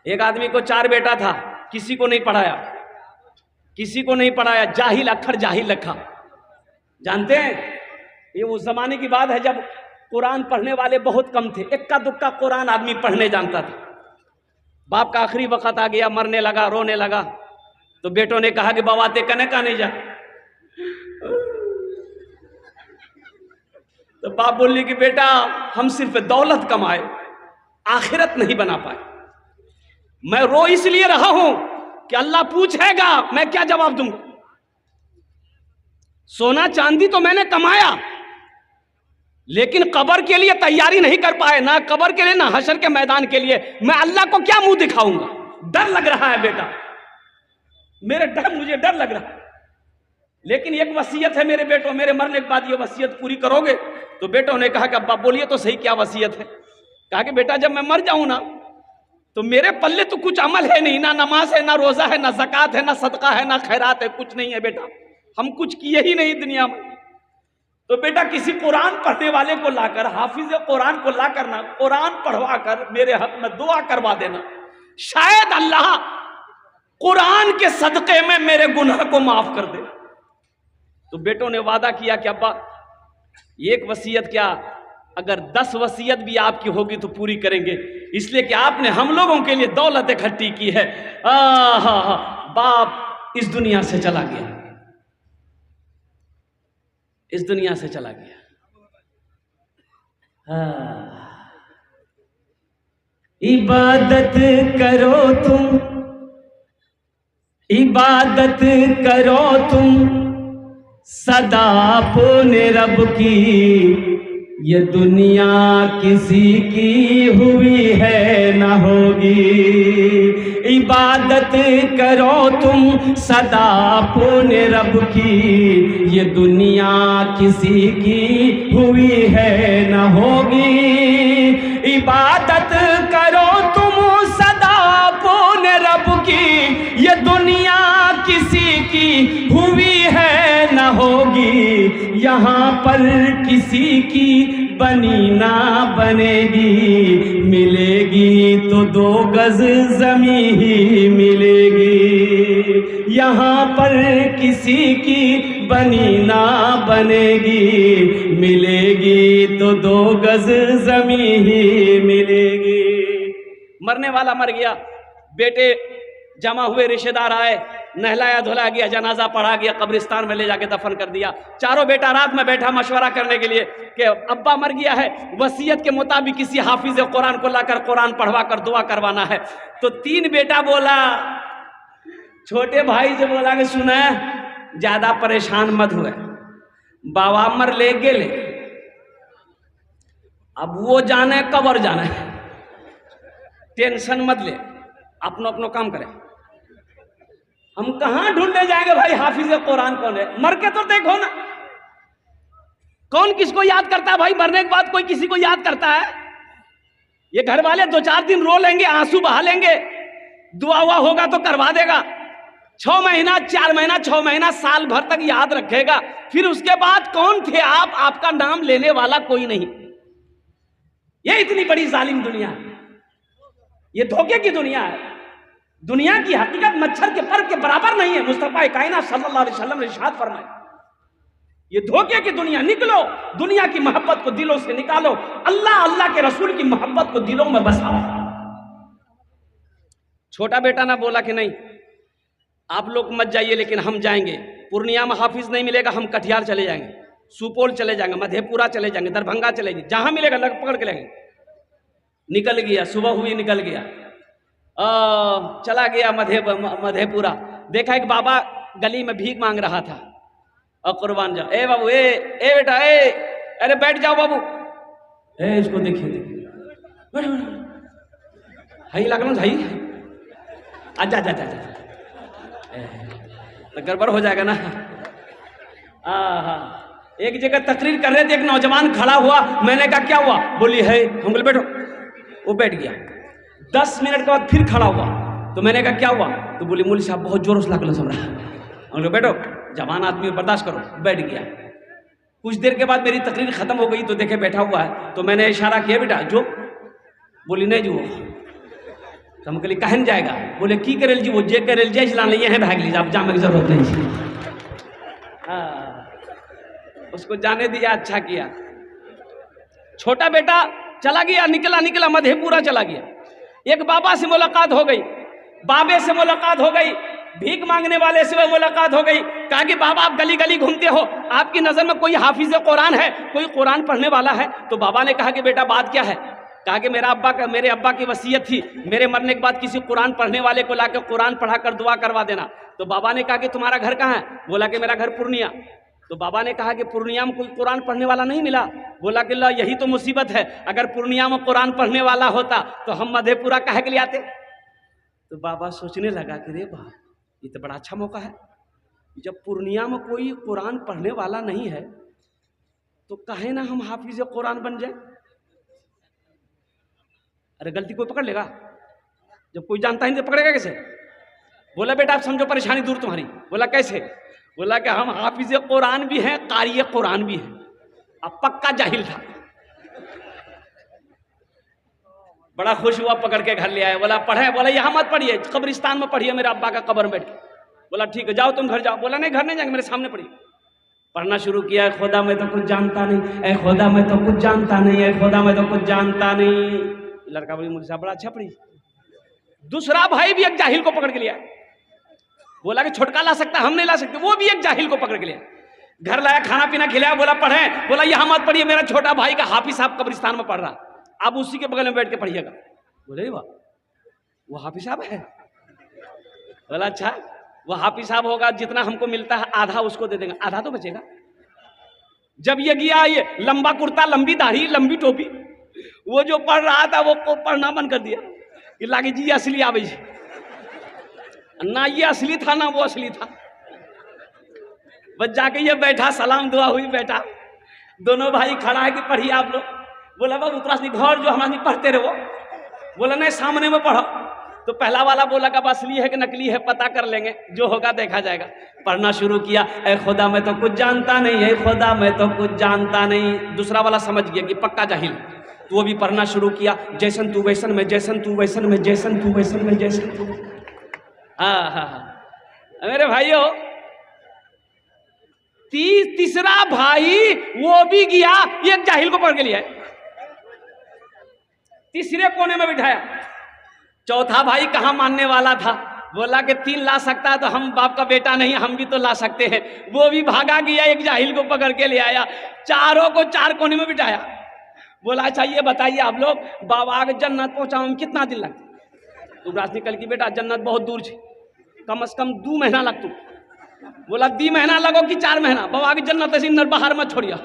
एक आदमी को 4 बेटा था, किसी को नहीं पढ़ाया, किसी को नहीं पढ़ाया, जाहिल अक्खर जाहिल रखा। जानते हैं ये उस जमाने की बात है जब कुरान पढ़ने वाले बहुत कम थे, इक्का दुक्का कुरान आदमी पढ़ने जानता था। बाप का आखिरी वक्त आ गया, मरने लगा, रोने लगा, तो बेटों ने कहा कि बाबा ते कने का नहीं जा। तो बाप बोली कि बेटा हम सिर्फ दौलत कमाए, आखिरत नहीं बना पाए। मैं रो इसलिए रहा हूं कि अल्लाह पूछेगा, मैं क्या जवाब दूंगा। सोना चांदी तो मैंने कमाया, लेकिन कब्र के लिए तैयारी नहीं कर पाए, ना कब्र के लिए ना हशर के मैदान के लिए। मैं अल्लाह को क्या मुंह दिखाऊंगा। डर लग रहा है बेटा, मुझे डर लग रहा है। लेकिन एक वसीयत है मेरे बेटों, मेरे मरने के बाद ये वसीयत पूरी करोगे? तो बेटों ने कहा कि अब्बा बोलिए तो सही क्या वसीयत है। कहा कि बेटा जब मैं मर जाऊं ना तो मेरे पल्ले तो कुछ अमल है नहीं, ना नमाज है, ना रोजा है, ना ज़कात है, ना सदका है, ना खैरात है, कुछ नहीं है बेटा, हम कुछ किए ही नहीं दुनिया में। तो बेटा किसी कुरान पढ़ने वाले को लाकर, हाफिज कुरान को लाकर ना कुरान पढ़वा कर मेरे हक में दुआ करवा देना, शायद अल्लाह कुरान के सदक़े में मेरे गुनाह को माफ कर दे। तो बेटों ने वादा किया कि अब्बा एक वसीयत क्या, अगर 10 वसीयत भी आपकी होगी तो पूरी करेंगे, इसलिए कि आपने हम लोगों के लिए दौलत इकट्ठी की है। बाप इस दुनिया से चला गया, इस दुनिया से चला गया। इबादत करो तुम, इबादत करो तुम सदा अपने रब की, ये दुनिया किसी की हुई है ना होगी। इबादत करो तुम सदा अपने रब की, ये दुनिया किसी की हुई है ना होगी। इबादत करो तुम सदा अपने रब की, ये दुनिया किसी की हुई है ना होगी। यहाँ पर किसी की बनी ना बनेगी, मिलेगी तो 2 गज ज़मीं ही मिलेगी। यहाँ पर किसी की बनी ना बनेगी, मिलेगी तो 2 गज ज़मीं ही मिलेगी। मरने वाला मर गया, बेटे जमा हुए, रिश्तेदार आए, नहलाया धुलाया गया, जनाजा पढ़ा गया, कब्रिस्तान में ले जाके दफन कर दिया। चारों बेटा रात में बैठा मशवरा करने के लिए कि अब्बा मर गया है, वसीयत के मुताबिक किसी हाफिज कुरान को लाकर कुरान पढ़वा कर दुआ करवाना है। तो 3 बेटा बोला, छोटे भाई से बोला कि सुना ज्यादा परेशान मत हुए, बाबा मर ले गेले, अब वो जाने कबर जाने, टेंशन मत ले, अपनो अपनो काम करें। हम कहां ढूंढने जाएंगे भाई हाफिज कुरान कौन है, मर के तो देखो ना, कौन किसको याद करता है भाई। मरने के बाद कोई किसी को याद करता है? ये घर वाले 2-4 दिन रो लेंगे, आंसू बहा लेंगे, दुआ हुआ होगा तो करवा देगा, 6 महीना 4 महीना 6 महीना साल भर तक याद रखेगा, फिर उसके बाद कौन थे आप, आपका नाम लेने वाला कोई नहीं। ये इतनी बड़ी जालिम दुनिया है, ये धोखे की दुनिया है। दुनिया की हकीकत मच्छर के पर के बराबर नहीं है। मुस्तफा कायनात सल्लल्लाहु अलैहि वसल्लम ने इरशाद फरमाया, ये धोखे की दुनिया, निकलो, दुनिया की मोहब्बत को दिलों से निकालो, अल्लाह अल्लाह के रसूल की मोहब्बत को दिलों में बसाओ। छोटा बेटा ना बोला कि नहीं आप लोग मत जाइए, लेकिन हम जाएंगे। पूर्णिया में हाफिज नहीं मिलेगा, हम कटिहार चले जाएंगे, सुपौल चले जाएंगे, मधेपुरा चले जाएंगे, दरभंगा चले जाएंगे, जहां मिलेगा लग पकड़ के लेंगे। निकल गया, सुबह हुई निकल गया, चला गया मधेपुरा। देखा एक बाबा गली में भीख मांग रहा था, और कुर्बान जाओ, ए बाबू, ए बेटा, अरे बैठ जाओ बाबू, इसको देखिए, हाई लगना भाई, आजा जा जा, तो गड़बड़ हो जाएगा ना। एक जगह तकरीर कर रहे थे, एक नौजवान खड़ा हुआ, मैंने कहा क्या हुआ, बोली है, हम बोले बैठो, वो बैठ गया। 10 मिनट के बाद फिर खड़ा हुआ, तो मैंने कहा क्या हुआ, तो बोली मौलवी साहब बहुत जोरों से लगल समझा। हम लोग बैठो, जवान आदमी बर्दाश्त करो, बैठ गया। कुछ देर के बाद मेरी तकरीर खत्म हो गई, तो देखे बैठा हुआ है, तो मैंने इशारा किया बेटा जो, बोली नहीं जो, तो हम कहली कहन जाएगा, बोले की करेल जी, वो जे करेल जय चला लिए हैं भाग लीजिए, आप जाने की जरूरत नहीं। हाँ, उसको जाने दिया, अच्छा किया। छोटा बेटा चला गया, निकला मधेपुरा चला गया। एक बाबा से मुलाकात हो गई, बाबे से मुलाकात हो गई, भीख मांगने वाले से मुलाकात हो गई। कहा कि बाबा आप गली गली घूमते हो, आपकी नजर में कोई हाफिज कुरान है, कोई कुरान पढ़ने वाला है? तो बाबा ने कहा कि बेटा बात क्या है? कहा कि मेरे अब्बा की वसीयत थी, मेरे मरने के बाद किसी कुरान पढ़ने वाले को लाकर कुरान पढ़ा कर दुआ करवा देना। तो बाबा ने कहा कि तुम्हारा घर कहाँ है? बोला कि मेरा घर पूर्णिया। तो बाबा ने कहा कि पूर्णिया में कोई कुरान पढ़ने वाला नहीं मिला? बोला कि ला यही तो मुसीबत है, अगर पूर्णिया में कुरान पढ़ने वाला होता तो हम मधेपुरा काहे के लिए आते? तो बाबा सोचने लगा कि रे वाह, ये तो बड़ा अच्छा मौका है, जब पूर्णिया में कोई कुरान पढ़ने वाला नहीं है तो कहे ना हम हाफिज कुरान बन जाए। अरे गलती कोई पकड़ लेगा? जब कोई जानता ही नहीं तो पकड़ेगा कैसे? बोला बेटा आप समझो परेशानी दूर तुम्हारी। बोला कैसे? बोला कि हम हाफिज कुरान भी हैं, कारी कुरान भी हैं। अब पक्का जाहिल था, बड़ा खुश हुआ, पकड़ के घर ले आया। बोला पढ़े? बोला यहाँ मत पढ़िए, कब्रिस्तान में पढ़िए, मेरे अब्बा का कब्र में बैठ के। बोला ठीक है जाओ तुम घर जाओ। बोला नहीं घर नहीं जाएंगे, मेरे सामने पढ़िए। पढ़ना शुरू किया, खुदा मैं तो कुछ जानता नहीं, ऐ खुदा मैं तो कुछ जानता नहीं, ऐ खुदा मैं तो कुछ जानता नहीं। लड़का बोली मुझे बड़ा अच्छा पढ़ी। दूसरा भाई भी एक जाहिल को पकड़ के लिया, बोला कि छोटका ला सकता, हम नहीं ला सकते। वो भी एक जाहिल को पकड़ के लिया, घर लाया, खाना पीना खिलाया। बोला पढ़े? बोला यहाँ मत पढ़िए, मेरा छोटा भाई का हाफिज साहब कब्रिस्तान में पढ़ रहा, आप उसी के बगल में बैठ के पढ़िएगा। बोले वाह, वो हाफिज साहब है? बोला अच्छा, वो हाफिज साहब होगा, जितना हमको मिलता है आधा उसको दे देंगे, आधा तो बचेगा। जब ये गया, ये लंबा कुर्ता, लंबी दाढ़ी, लंबी टोपी, वो जो पढ़ रहा था वो पढ़ना बंद कर दिया कि लागे जी असली आवे जी। ना ये असली था ना वो असली था। बस जाके ये बैठा, सलाम दुआ हुई, बैठा। दोनों भाई खड़ा है कि पढ़िए आप लोग। बोला बाबू उतरा घर जो हमारे पढ़ते रहे वो। बोला नहीं सामने में पढ़ो। तो पहला वाला बोला कि असली है कि नकली है पता कर लेंगे, जो होगा देखा जाएगा। पढ़ना शुरू किया, ऐ खुदा मैं तो कुछ जानता नहीं, ऐ खुदा मैं तो कुछ जानता नहीं। दूसरा वाला समझ गया कि पक्का जाहिल, तो वो भी पढ़ना शुरू किया, जैसन तू वैसन में, जैसन तू वैसन में, जैसन तू वैसन में, जैसन तू। हाँ हाँ हाँ मेरे भाइयों, तीसरा भाई वो भी गया, एक जाहिल को पकड़ के लिया, तीसरे कोने में बिठाया। चौथा भाई कहाँ मानने वाला था, बोला कि 3 ला सकता है तो हम बाप का बेटा नहीं, हम भी तो ला सकते हैं। वो भी भागा गया, एक जाहिल को पकड़ के ले आया, चारों को 4 कोने में बिठाया। बोला अच्छा ये बताइए आप लोग, बाबा के जन्नत पहुंचाने में कितना दिन लगता? तो रात निकल की बेटा जन्नत बहुत दूर है, कम से कम 2 महीना लगतू। बोला 2 महीना लगो कि 4 महीना? बाबा की जन्नत ऐसी बाहर मत छोड़िया।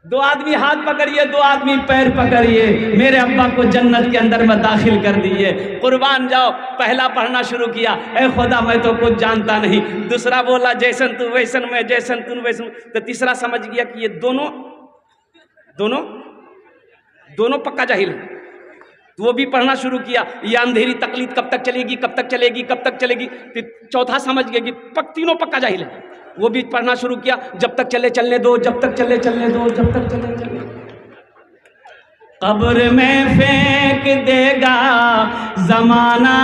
2 आदमी हाथ पकड़िए, 2 आदमी पैर पकड़िए, मेरे अब्बा को जन्नत के अंदर में दाखिल कर दिए। कुर्बान जाओ। पहला पढ़ना शुरू किया, ऐ खुदा मैं तो कुछ जानता नहीं। दूसरा बोला जैसन तू वैसन में, जैसन तू वैसन। तो तीसरा समझ गया कि ये दोनों पक्का जाहिल है। तो वो भी पढ़ना शुरू किया, ये अंधेरी तकलीफ कब तक चलेगी, कब तक चलेगी, कब तक चलेगी। चौथा समझ गया कि तीनों पक्का जाहिल है। वो भी पढ़ना शुरू किया, जब तक चले चलने दो, जब तक चले चलने दो, जब तक चले चलने दो। कब्र में फेंक देगा जमाना,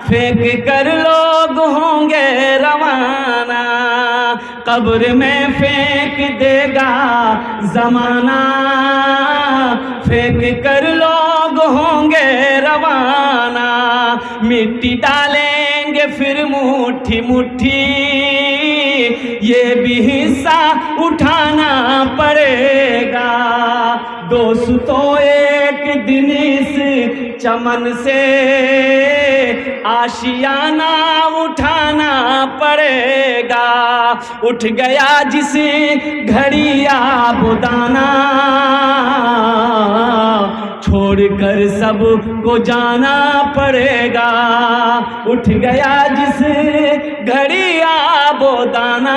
फेंक कर लोग होंगे रवाना। कब्र में फेंक देगा जमाना, फेंक कर लोग होंगे रवाना। मिट्टी डालेंगे फिर मुट्ठी मुट्ठी, ये भी हिस्सा उठाना पड़ेगा। दोस्तों एक दिन इस चमन से आशियाना उठाना पड़ेगा। उठ गया जिस घड़ी आबुदाना, छोड़कर सब को जाना पड़ेगा। उठ गया जिस घड़ी आबोदाना,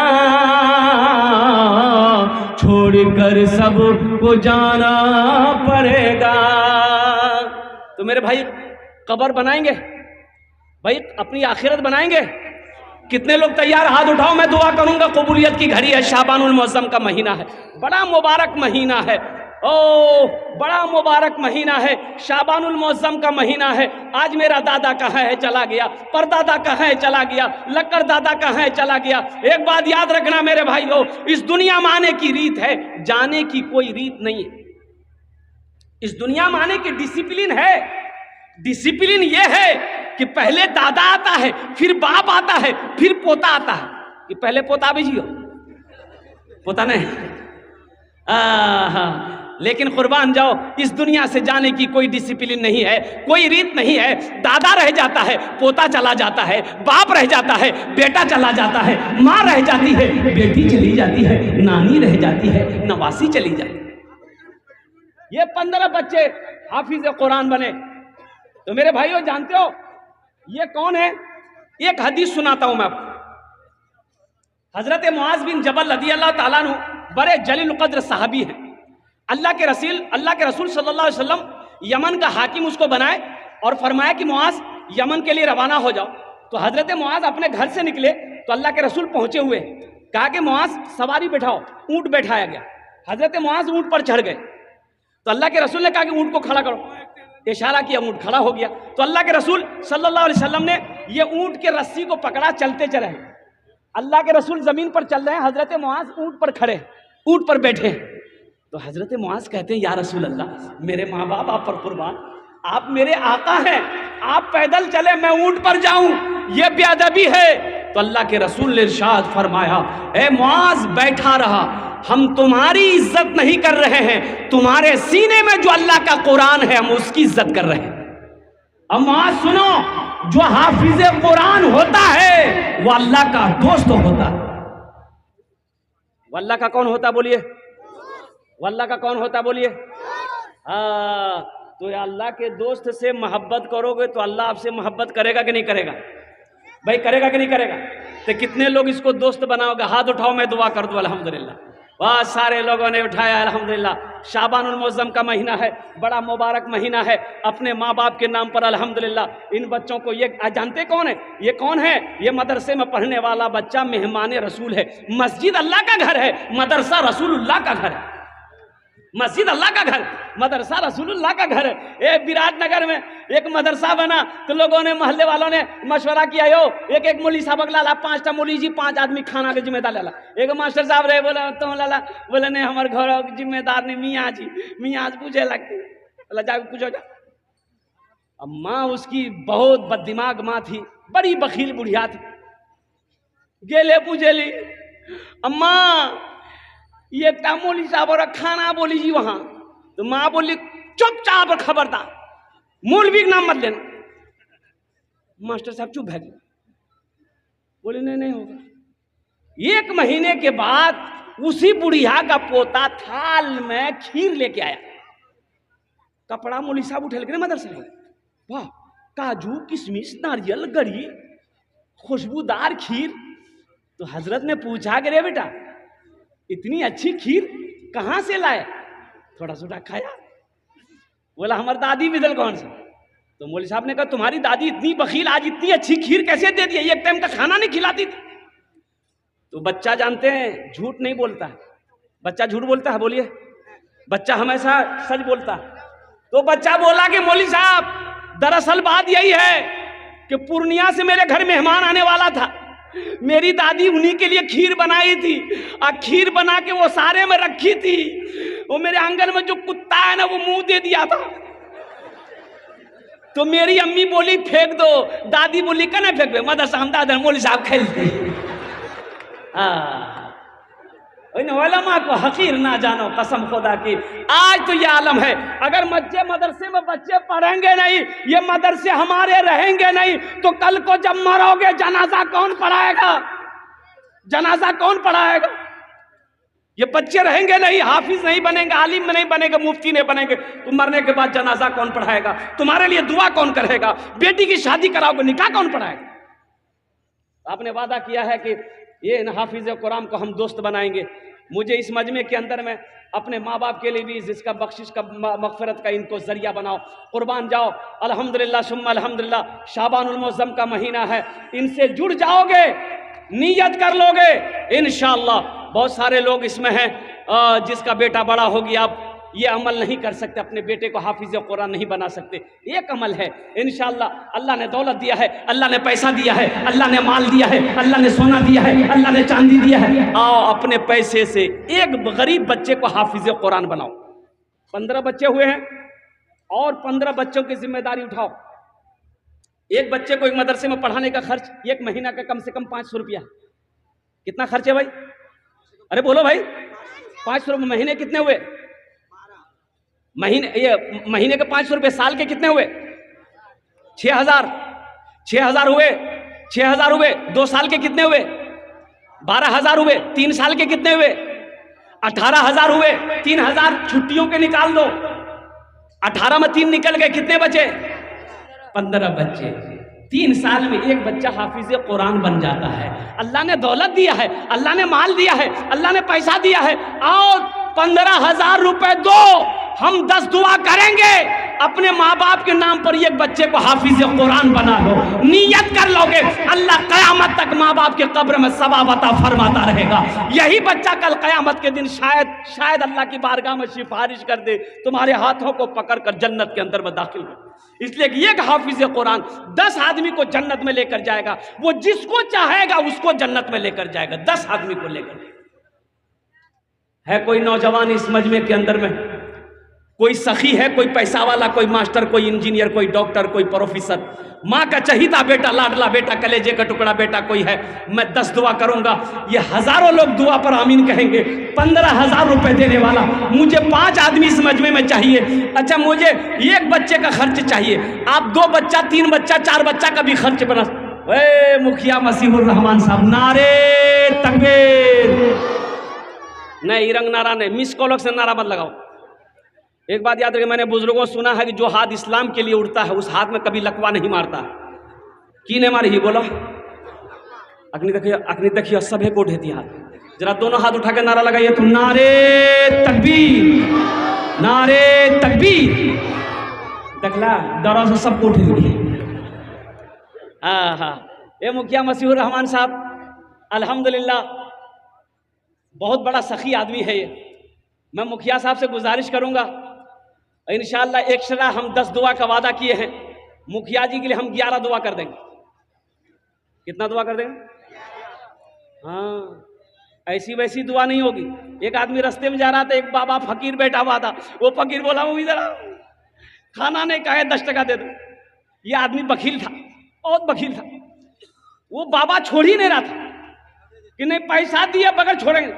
छोड़कर सब को जाना पड़ेगा। तो मेरे भाई कब्र बनाएंगे भाई, अपनी आखिरत बनाएंगे। कितने लोग तैयार? हाथ उठाओ, मैं दुआ करूंगा। कबूलियत की घड़ी है, शाबानुल मुअज्जम का महीना है, बड़ा मुबारक महीना है। ओ बड़ा मुबारक महीना है, शाबानुल मौज़्ज़म का महीना है। आज मेरा दादा कहाँ है, चला गया। परदादा कहाँ है, चला गया। लक्कर दादा कहाँ है, चला गया। एक बात याद रखना मेरे भाइयों, इस दुनिया में आने की रीत है, जाने की कोई रीत नहीं है। इस दुनिया में आने की डिसिप्लिन है। डिसिप्लिन ये है कि पहले दादा आता है, फिर बाप आता है, फिर पोता आता है। कि पहले पोता भी जियो, पोता नहीं। लेकिन कुर्बान जाओ, इस दुनिया से जाने की कोई डिसिप्लिन नहीं है, कोई रीत नहीं है। दादा रह जाता है, पोता चला जाता है, बाप रह जाता है, बेटा चला जाता है, माँ रह जाती है, बेटी चली जाती है, नानी रह जाती है, नवासी चली जाती है। ये 15 बच्चे हाफिज कुरान बने। तो मेरे भाइयों जानते हो ये कौन है? एक हदीस सुनाता हूं मैं आपको। हजरत मुआज बिन जबल रज़ियल्लाहु ताला अन्हु बड़े जलील कद्र सहाबी हैं। अल्लाह के रसूल सल्लल्लाहु अलैहि वसल्लम यमन का हाकिम उसको बनाए और फरमाया कि मुआज यमन के लिए रवाना हो जाओ। तो हजरत मुआज अपने घर से निकले तो अल्लाह के रसूल पहुंचे हुए, कहा कि मुआज सवारी बैठाओ। ऊंट बैठाया गया, हजरत मुआज ऊंट पर चढ़ गए। तो अल्लाह के रसूल ने कहा कि ऊंट को खड़ा करो, इशारा किया, ऊंट खड़ा हो गया। तो अल्लाह के रसूल सल्लल्लाहु अलैहि वसल्लम ने ये ऊंट के रस्सी को पकड़ा, चलते चले। अल्लाह के रसूल जमीन पर चल रहे हैं, हजरत मुआज ऊंट पर खड़े, ऊंट पर बैठे। तो हजरत मुआज कहते हैं, या रसूल अल्लाह, मेरे माँ बाप आप पर कुर्बान, आप मेरे आका हैं, आप पैदल चले, मैं ऊंट पर जाऊं, ये बेअदबी है। तो अल्लाह के रसूल ने इरशाद फरमाया, ए मुआज बैठा रहा, हम तुम्हारी इज्जत नहीं कर रहे हैं, तुम्हारे सीने में जो अल्लाह का कुरान है हम उसकी इज्जत कर रहे हैं। अब मुआज सुनो, जो हाफिज कुरान होता है वो अल्लाह का दोस्त होता है। वो अल्लाह का कौन होता बोलिए? वो अल्लाह का कौन होता बोलिए? तो अल्लाह के दोस्त से मोहब्बत करोगे तो अल्लाह आपसे मोहब्बत करेगा कि नहीं करेगा? भाई करेगा कि नहीं करेगा? तो कितने लोग इसको दोस्त बनाओगे? हाथ उठाओ, मैं दुआ कर दूं। अल्हम्दुलिल्लाह, वाह, सारे लोगों ने उठाया। अल्हम्दुलिल्लाह, शाबानुल मौज़्ज़म का महीना है, बड़ा मुबारक महीना है। अपने माँ बाप के नाम पर अल्हम्दुलिल्लाह इन बच्चों को, ये जानते कौन है? ये कौन है? ये मदरसे में पढ़ने वाला बच्चा मेहमान रसूल है। मस्जिद अल्लाह का घर है, मदरसा रसूलुल्लाह का घर है। मस्जिद अल्लाह का घर, मदरसा रसूलुल्लाह का घर है। एक विराटनगर में एक मदरसा बना तो लोगों ने, मोहल्ले वालों ने मशवरा किया, यो एक मौली साहब लाला, 5टा मौली जी, 5 आदमी खाना के जिम्मेदार लाला। एक मास्टर साहब रहे, बोला तुम लाला, बोले नहीं हमारे घर जिम्मेदार नहीं, मियाँ जी। मियाँ पूछे लगती, बोला जा पूछो जा। अब माँ उसकी बहुत बददिमाग माँ थी, बड़ी बखील बुढ़िया थी। गेले पूछेली, अम्मा ये मौली साहब और खाना बोली जी वहां। तो माँ बोली चुपचाप खबरदार, मौलवी का नाम मत लेना। मास्टर साहब चुप है, बोले नहीं होगा। 1 महीने के बाद उसी बुढ़िया का पोता थाल में खीर लेके आया। कपड़ा मौली साहब उठे लगे मदरसे में, वाह, काजू किशमिश नारियल गरी खुशबूदार खीर। तो हजरत ने पूछा कि रे बेटा इतनी अच्छी खीर कहाँ से लाए? थोड़ा सा खाया, बोला हमारी दादी बिदल कौन सा। तो मौलवी साहब ने कहा तुम्हारी दादी इतनी बखील, आज इतनी अच्छी खीर कैसे दे दी? एक टाइम का खाना नहीं खिलाती थी। तो बच्चा जानते हैं झूठ नहीं बोलता है। बच्चा झूठ बोलता है? बोलिए, बच्चा हमेशा सच बोलता है। तो बच्चा बोला कि मौलवी साहब दरअसल बात यही है कि पूर्णिया से मेरे घर मेहमान आने वाला था, मेरी दादी उन्हीं के लिए खीर बनाई थी और खीर बना के वो सारे में रखी थी। वो मेरे आंगन में जो कुत्ता है ना वो मुंह दे दिया था। तो मेरी अम्मी बोली फेंक दो, दादी बोली कहना फेंक दो, मदरसा हम दादा मौलवी साहब खेलते। उलमा को हकीर ना जानो, कसम खुदा की। आज तो ये आलम है, अगर मदरसे में बच्चे पढ़ेंगे नहीं, ये मदरसे हमारे रहेंगे नहीं, तो कल को जब मरोगे जनाजा कौन पढ़ाएगा? जनाजा कौन पढ़ाएगा? ये बच्चे रहेंगे नहीं, हाफिज नहीं बनेंगे, आलिम नहीं बनेंगे, मुफ्ती नहीं बनेंगे, तो मरने के बाद जनाजा कौन पढ़ाएगा? तुम्हारे लिए दुआ कौन करेगा? बेटी की शादी कराओगे, निकाह कौन पढ़ाएगा? आपने वादा किया है कि ये हाफिज कुरान को हम दोस्त बनाएंगे। मुझे इस मजमे के अंदर में अपने माँ बाप के लिए भी जिसका बख्शिश का मगफरत का इनको जरिया बनाओ, कुर्बान जाओ। अल्हम्दुलिल्लाह सुम्मा अल्हम्दुलिल्लाह, शाबानुल मौज़्ज़म का महीना है, इनसे जुड़ जाओगे, नीयत कर लोगे इंशाअल्लाह। बहुत सारे लोग इसमें हैं जिसका बेटा बड़ा हो गया, ये अमल नहीं कर सकते, अपने बेटे को हाफिज कुरान नहीं बना सकते। एक अमल है इंशाअल्लाह, अल्लाह ने दौलत दिया है, अल्लाह ने पैसा दिया है, अल्लाह ने माल दिया है, अल्लाह ने सोना दिया है, अल्लाह ने चांदी दिया है। आओ अपने पैसे से एक गरीब बच्चे को हाफिज कुरान बनाओ। 15 बच्चे हुए हैं और 15 बच्चों की जिम्मेदारी उठाओ। एक बच्चे को एक मदरसे में पढ़ाने का खर्च एक महीना का कम से कम 500 रुपया। कितना खर्च है भाई? अरे बोलो भाई, 500 रुपये महीने कितने हुए? महीने के 500 रुपये, साल के कितने हुए? 6,000 हुए। 6,000 हुए, 2 साल के कितने हुए? 12,000 हुए। 3 साल के कितने हुए? 18,000 हुए। 3,000 छुट्टियों के निकाल दो, 18 में 3 निकल गए, कितने बचे? 15 बच्चे। 3 साल में एक बच्चा हाफिज कुरान बन जाता है। अल्लाह ने दौलत दिया है, अल्लाह ने माल दिया है, अल्लाह ने पैसा दिया है। आओ 15,000 रुपए दो, हम 10 दुआ करेंगे अपने माँ बाप के नाम पर। एक बच्चे को हाफिज कुरान बना लो, नियत कर लोगे, अल्लाह कयामत तक माँ बाप के कब्र में सवाब अता फरमाता रहेगा। यही बच्चा कल कयामत के दिन शायद अल्लाह की बारगाह में सिफारिश कर दे, तुम्हारे हाथों को पकड़कर जन्नत के अंदर में दाखिल कर। इसलिए कि एक हाफिज कुरान 10 आदमी को जन्नत में लेकर जाएगा। वो जिसको चाहेगा उसको जन्नत में लेकर जाएगा, 10 आदमी को लेकर। है कोई नौजवान इस मजमे के अंदर में, कोई सखी है, कोई पैसा वाला, कोई मास्टर, कोई इंजीनियर, कोई डॉक्टर, कोई प्रोफेसर, माँ का चहीता बेटा, लाडला बेटा, कलेजे का टुकड़ा बेटा कोई है? मैं 10 दुआ करूंगा, ये हजारों लोग दुआ पर आमीन कहेंगे। 15,000 रुपए देने वाला, मुझे 5 आदमी इस मजमे में चाहिए। अच्छा, मुझे एक बच्चे का खर्च चाहिए, आप 2 बच्चा, 3 बच्चा, 4 बच्चा का भी खर्च बना। मुखिया मसीहुर रहमान साहब, नारे तकबीर। नहीं, रंग नारा नहीं, मिस कॉलों से नारा मत लगाओ। एक बात याद रखिए, मैंने बुजुर्गों सुना है कि जो हाथ इस्लाम के लिए उड़ता है उस हाथ में कभी लकवा नहीं मारता। की ने मारी ही बोला? अग्नि देखिए सभी को उठे हाथ। जरा दोनों हाथ उठा के नारा लगाइए तो, नारे तकबीर, नारे तकबीर। देखला डरा से सबको उठे। हाँ, ये मुखिया मसीहुर रहमान साहब अल्हम्दुलिल्लाह बहुत बड़ा सखी आदमी है ये। मैं मुखिया साहब से गुजारिश करूंगा इंशाअल्लाह एक्स्ट्रा हम 10 दुआ का वादा किए हैं। मुखिया जी के लिए हम 11 दुआ कर देंगे। कितना दुआ कर देंगे? हाँ, ऐसी वैसी दुआ नहीं होगी। एक आदमी रास्ते में जा रहा था, एक बाबा फकीर बैठा हुआ था। वो फकीर बोला, वो इधर खाना नहीं खाए 10 टका दे दो। ये आदमी बखील था, बहुत बखील था। वो बाबा छोड़ ही नहीं रहा था कि नहीं पैसा दिया बगैर छोड़ेंगे।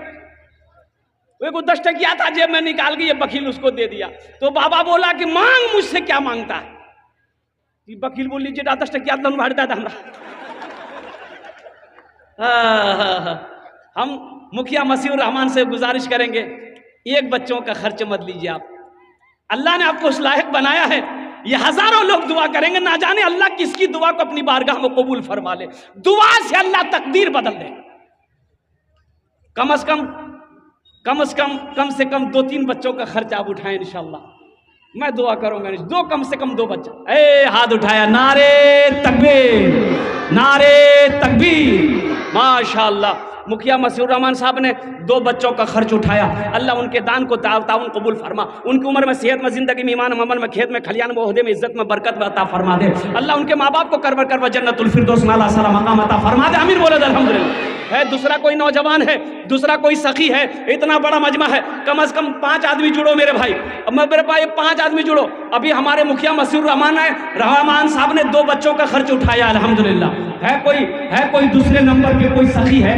वो 10 टकिया था जेब में निकाल के, ये बकील उसको दे दिया। तो बाबा बोला कि मांग, मुझसे क्या मांगता है? ये बकील बोल लीजिए 10 टकिया भरता था हमरा। हम मुखिया मसीहुर रहमान से गुजारिश करेंगे, एक बच्चों का खर्च मत लीजिए आप। अल्लाह ने आपको उस लायक बनाया है। ये हजारों लोग दुआ करेंगे, ना जाने अल्लाह किसकी दुआ को अपनी बारगाह में कबूल फरमा ले। दुआ से अल्लाह तकदीर बदल दे। कम से कम 2-3 बच्चों का खर्च आप उठाएं इंशाअल्लाह। मैं दुआ करूंगा, कम से कम 2 बच्चा। हाथ उठाया, नारे तकबीर, नारे तकबीर। माशाअल्लाह, मुखिया मसीहुर रहमान साहब ने 2 बच्चों का खर्च उठाया। अल्लाह उनके दान को ताउन कबूल फरमा। उनकी उम्र में, सेहत में, जिंदगी में, ईमान में, अमल में, खेत में, खलियान में, ओहदे में, इज्जत में, बरकत में अता फरमा दे। अल्लाह उनके माँ बाप को करवर जन्नतुल फिरदौस में आला साला मकाम अता फरमा दे। आमीन बोले अल्हम्दुलिल्लाह। है दूसरा कोई नौजवान है, दूसरा कोई सखी है, इतना बड़ा मजमा है, कम से कम 5 आदमी जुड़ो मेरे भाई। अब मेरे भाई 5 आदमी जुड़ो। अभी हमारे मुखिया मसीहुर रहमान साहब ने 2 बच्चों का खर्च उठाया अल्हम्दुलिल्लाह। है कोई दूसरे नंबर पे कोई सखी है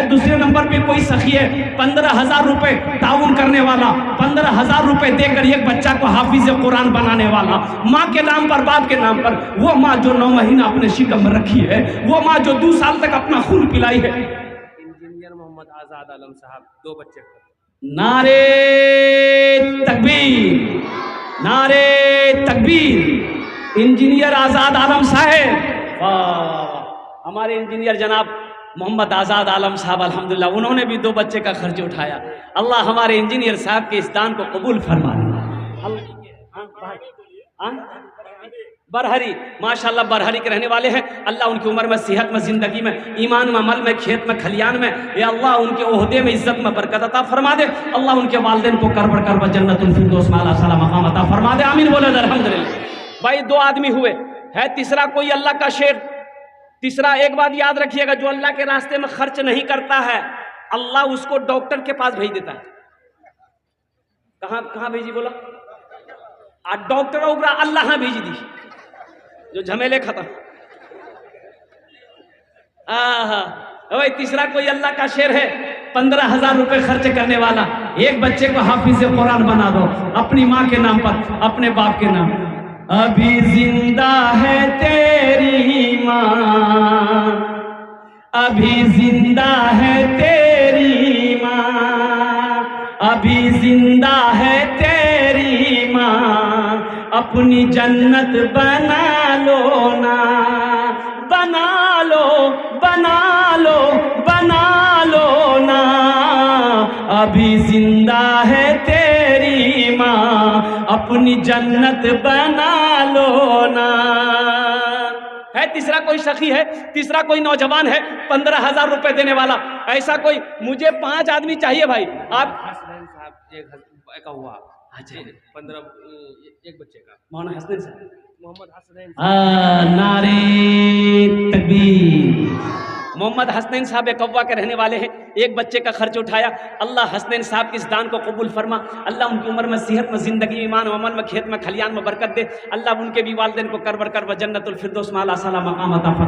दूसरे नंबर पे कोई सखी है 15,000 रुपए ताउन करने वाला, 15,000 रुपए देकर एक बच्चा को हाफिज कुरान बनाने वाला, माँ के नाम पर, बाप के नाम पर। वो माँ जो 9 महीना अपने शिकम में रखी है, वो माँ जो 2 साल तक अपना खून पिलाई है। इंजीनियर मोहम्मद आजाद आलम साहब 2 बच्चे। नारे तकबीर, नारे तकबीर। इंजीनियर आजाद आलम साहब, हमारे इंजीनियर जनाब मोहम्मद आजाद आलम साहब अल्हम्दुलिल्लाह, उन्होंने भी 2 बच्चे का खर्च उठाया। अल्लाह हमारे इंजीनियर साहब के इस दान को कबूल फरमा। बरहरी, माशाल्लाह बरहरी के रहने वाले हैं। अल्लाह उनकी उम्र में, सेहत में, ज़िंदगी में, ईमान में, अमल में, खेत में, खलियान में, या अल्लाह उनके ओहदे में, इज्जत में बरकत अता फरमा दे। अल्लाह उनके वालिदैन को करब करब जन्नतुल फिरदौस में आला साला मकाम अता फरमा दे। आमीन बोले अल्हम्दुलिल्लाह। भाई 2 आदमी हुए, है तीसरा कोई अल्लाह का शेर। तीसरा एक बात याद रखिएगा, जो अल्लाह के रास्ते में खर्च नहीं करता है, अल्लाह उसको डॉक्टर के पास भेज देता है। कहाँ कहाँ भेजी बोला? डॉक्टर उबरा अल्लाह भेज दी, जो झमेले खत्म। भाई तीसरा कोई अल्लाह का शेर है, 15,000 रुपए खर्च करने वाला। एक बच्चे को हाफिज कुरान बना दो, अपनी माँ के नाम पर, अपने बाप के नाम। अभी जिंदा है तेरी माँ, अभी जिंदा है तेरी माँ, अभी जिंदा है तेरी माँ, अपनी जन्नत बना लो ना, बना लो, बना लो, बना लो ना, अभी जिंदा है तेरी माँ, अपनी जन्नत बना लो ना। है तीसरा कोई सखी है, तीसरा कोई नौजवान है, 15,000 रुपए देने वाला। ऐसा कोई, मुझे 5 आदमी चाहिए भाई। आप हसनैन साहब एक हुआ, अच्छा 15 एक बच्चे का, मौलाना हसनैन साहब, मोहम्मद हसनैन, नारे तकबीर। मोहम्मद हसनैन साहब एक कव्वा के रहने वाले हैं, एक बच्चे का खर्च उठाया। अल्लाह हसनैन साहब के इस दान को कबूल फरमा। अल्लाह उनकी उम्र में, सेहत में, ज़िंदगी, ईमान, अमल में, खेत में, खलियान में बरकत दे। अल्लाह उनके भी वालिदैन को करबर करब जन्नतुल फिरदौस में आला साला मकाम अता फरमा।